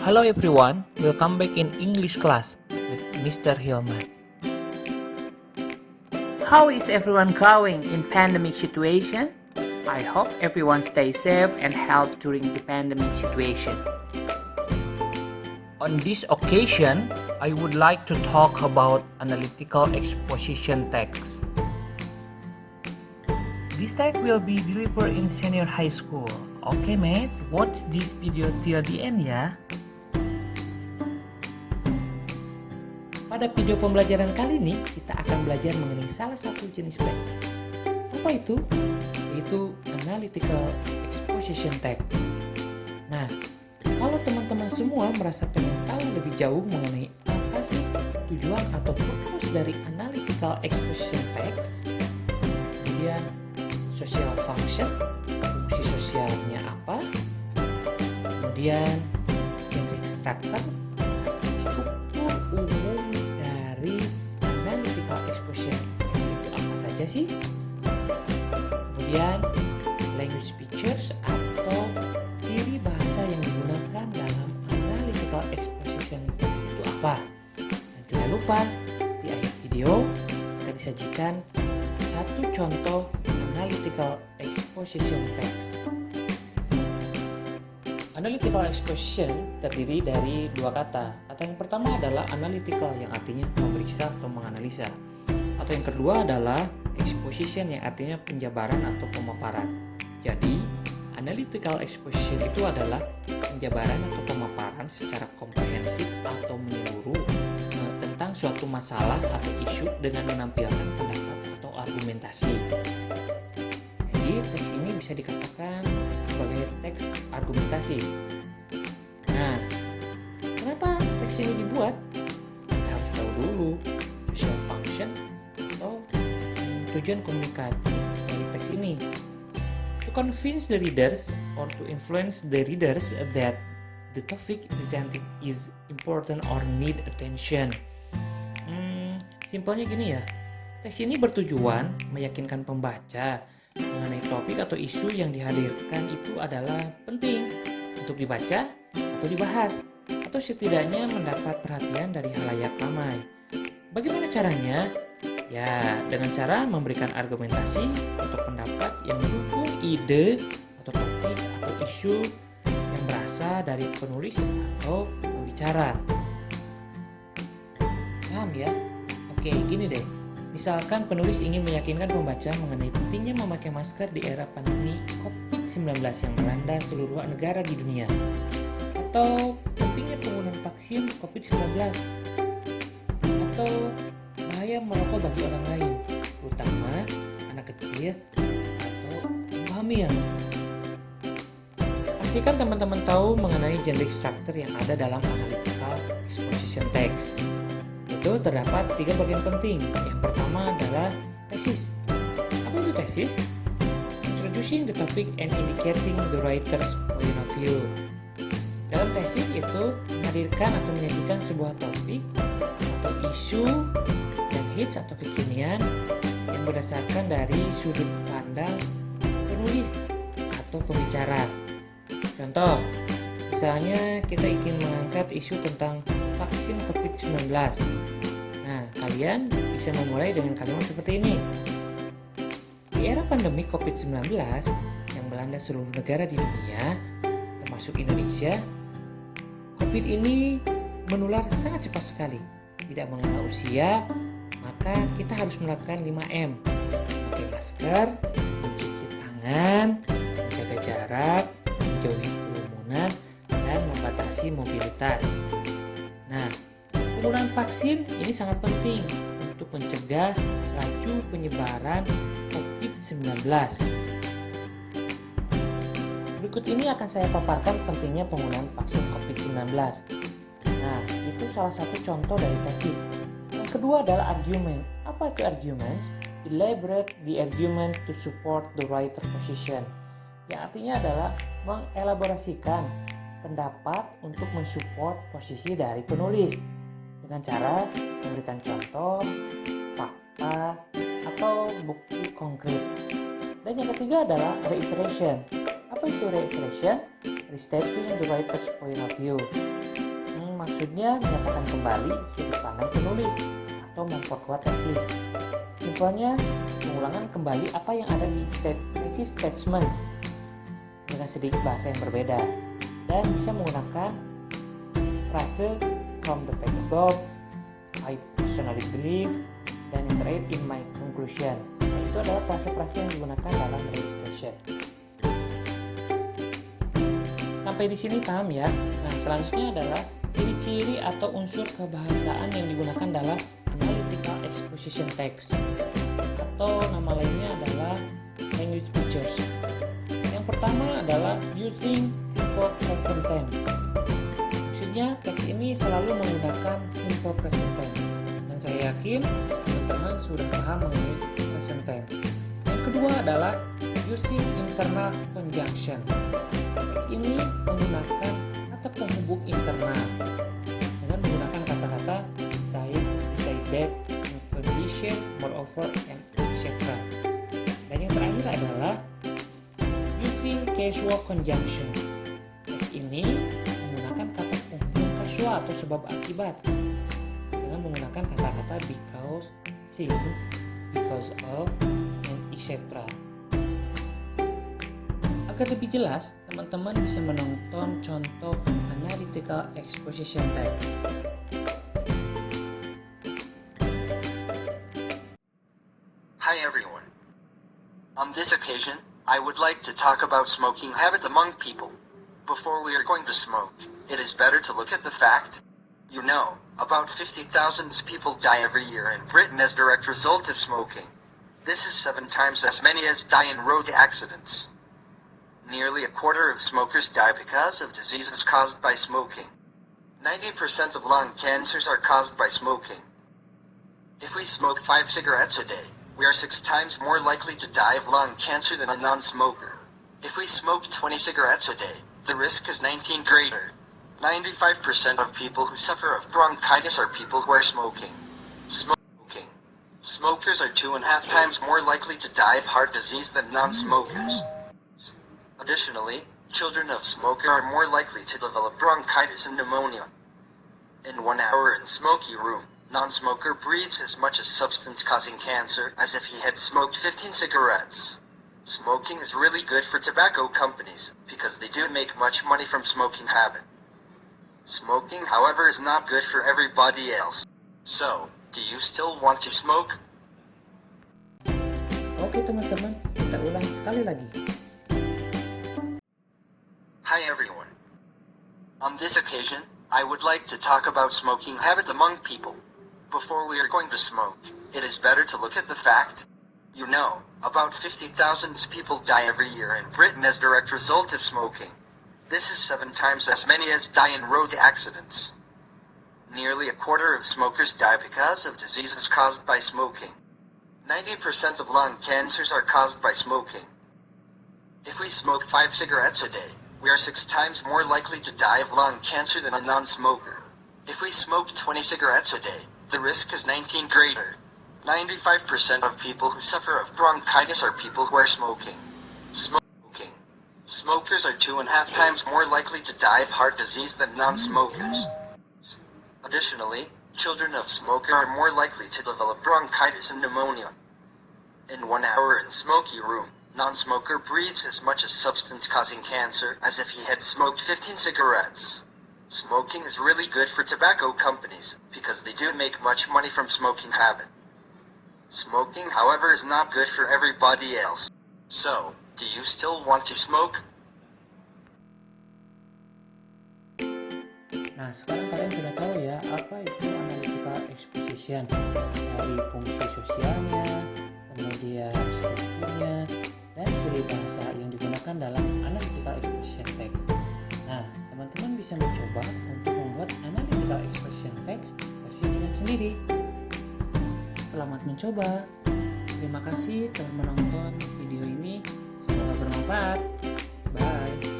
Hello everyone, welcome back in English class with Mr. Hilman. How is everyone going in pandemic situation? I hope everyone stays safe and healthy during the pandemic situation. On this occasion, I would like to talk about analytical exposition text. This text will be delivered in senior high school. Okay mate, watch this video till the end ya. Pada video pembelajaran kali ini, kita akan belajar mengenai salah satu jenis teks. Apa itu? Yaitu analytical exposition text. Nah, kalau teman-teman semua merasa pengen tahu lebih jauh mengenai apa sih tujuan atau purpose dari analytical exposition text, kemudian social function, fungsi sosialnya apa, kemudian genre structure, struktur umum dari analytical exposition text itu apa saja sih? Kemudian language features atau ciri bahasa yang digunakan dalam analytical exposition text itu apa? Dan jangan lupa di akhir video akan disajikan satu contoh analytical exposition text. Analytical exposition terdiri dari dua kata. Kata yang pertama adalah analytical yang artinya memeriksa atau menganalisa. Atau yang kedua adalah exposition yang artinya penjabaran atau pemaparan. Jadi, analytical exposition itu adalah penjabaran atau pemaparan secara komprehensif atau menyeluruh tentang suatu masalah atau isu dengan menampilkan pendapat atau argumentasi. Jadi, teks ini bisa dikatakan sebagai teks argumentasi. Nah, kenapa teks ini dibuat? Kita harus tahu dulu social function atau tujuan komunikasi dari teks ini. To convince the readers or to influence the readers that the topic presented is important or need attention. Simpelnya gini ya, teks ini bertujuan meyakinkan pembaca mengenai topik atau isu yang dihadirkan itu adalah penting untuk dibaca atau dibahas, atau setidaknya mendapat perhatian dari khalayak ramai. Bagaimana caranya? Ya, dengan cara memberikan argumentasi atau pendapat yang mendukung ide atau topik atau isu yang berasal dari penulis atau pembicara. Paham ya? Oke, gini deh. Misalkan penulis ingin meyakinkan pembaca mengenai pentingnya memakai masker di era pandemi COVID-19 yang melanda seluruh negara di dunia, atau pentingnya penggunaan vaksin COVID-19, atau bahaya merokok bagi orang lain, terutama anak kecil atau ibu hamil. Pastikan teman-teman tahu mengenai genre structure yang ada dalam analytical exposition text. Itu terdapat 3 bagian penting. Yang pertama adalah tesis. Apa itu tesis? Introducing the topic and indicating the writer's point of view. Dalam tesis itu menghadirkan atau menyajikan sebuah topik atau isu yang hits atau kekinian yang berdasarkan dari sudut pandang penulis atau pembicara. Contoh, misalnya kita ingin mengangkat isu tentang vaksin COVID-19. Nah, kalian bisa memulai dengan kalimat seperti ini. Di era pandemi COVID-19 yang melanda seluruh negara di dunia, termasuk Indonesia, COVID ini menular sangat cepat sekali. Tidak mengenal usia, maka kita harus melakukan 5M. Memakai masker, mencuci tangan, menjaga jarak, menjauhi kerumunan, dan membatasi mobilitas. Nah, penggunaan vaksin ini sangat penting untuk mencegah laju penyebaran COVID-19. Berikut ini akan saya paparkan pentingnya penggunaan vaksin COVID-19. Nah, itu salah satu contoh dari tesis. Yang kedua adalah argument. Apa itu argument? Elaborate the argument to support the writer position. Yang artinya adalah mengelaborasikan pendapat untuk mensupport posisi dari penulis dengan cara memberikan contoh, fakta, atau bukti konkret. Dan yang ketiga adalah reiteration. Apa itu reiteration? Restating the writer's point of view. maksudnya menyatakan kembali sudut pandang penulis atau memperkuat tesis. Simpelnya, mengulangan kembali apa yang ada di tesis statement dengan sedikit bahasa yang berbeda, dan bisa menggunakan frase from the page above, I personally believe, dan iterate in my conclusion. Nah, itu adalah frase-frase yang digunakan dalam recitation. Sampai di sini paham ya? Nah, selanjutnya adalah ciri-ciri atau unsur kebahasaan yang digunakan dalam analytical exposition text, atau nama lainnya adalah language features. Yang pertama adalah using simple present tense. Maksudnya teks ini selalu menggunakan simple present tense, dan saya yakin teman-teman sudah paham mengenai present tense. Yang kedua adalah using internal conjunction. Teks ini menggunakan kata penghubung internal dengan menggunakan kata-kata beside, beside that, in condition, moreover, and etc. Dan yang terakhir adalah using casual conjunction. Teks ini menggunakan kata penghubung casual atau sebab akibat dengan menggunakan kata-kata because, since, because of, and etc. Agar lebih jelas, teman-teman bisa menonton contoh analytical exposition text. Hi everyone. On this occasion, I would like to talk about smoking habits among people. Before we are going to smoke, it is better to look at the fact. You know, about 50,000 people die every year in Britain as direct result of smoking. This is 7 times as many as die in road accidents. Nearly a quarter of smokers die because of diseases caused by smoking. 90% of lung cancers are caused by smoking. If we smoke 5 cigarettes a day, we are 6 times more likely to die of lung cancer than a non-smoker. If we smoke 20 cigarettes a day, the risk is 19 greater. 95% of people who suffer of bronchitis are people who are smoking. Smokers are 2.5 times more likely to die of heart disease than non-smokers. Additionally, children of smoker are more likely to develop bronchitis and pneumonia. In 1 hour in smoky room, non-smoker breathes as much as substance causing cancer as if he had smoked 15 cigarettes. Smoking is really good for tobacco companies because they do make much money from smoking habit. Smoking, however, is not good for everybody else. So, do you still want to smoke? Oke teman-teman, kita ulang sekali lagi. Hi everyone. On this occasion, I would like to talk about smoking habits among people. Before we are going to smoke, it is better to look at the fact. You know, about 50,000 people die every year in Britain as direct result of smoking. This is 7 times as many as die in road accidents. Nearly a quarter of smokers die because of diseases caused by smoking. 90% of lung cancers are caused by smoking. If we smoke 5 cigarettes a day, we are 6 times more likely to die of lung cancer than a non-smoker. If we smoke 20 cigarettes a day, the risk is 19 greater. 95% of people who suffer of bronchitis are people who are smoking. Smokers are 2.5 times more likely to die of heart disease than non-smokers. Additionally, children of smoker are more likely to develop bronchitis and pneumonia. In 1 hour in smoky room, non-smoker breathes as much as substance causing cancer as if he had smoked 15 cigarettes. Smoking is really good for tobacco companies because they do make much money from smoking habit. Smoking, however, is not good for everybody else. So, do you still want to smoke? Nah, sekarang kalian sudah tahu ya apa itu analytical exposition, dari fungsi sosialnya, kemudian strukturnya, dan ciri bahasa yang digunakan dalam analytical exposition text. Nah, teman-teman bisa mencoba untuk membuat analytical exposition text versi kalian sendiri. Selamat mencoba. Terima kasih telah menonton video ini. Semoga bermanfaat. Bye.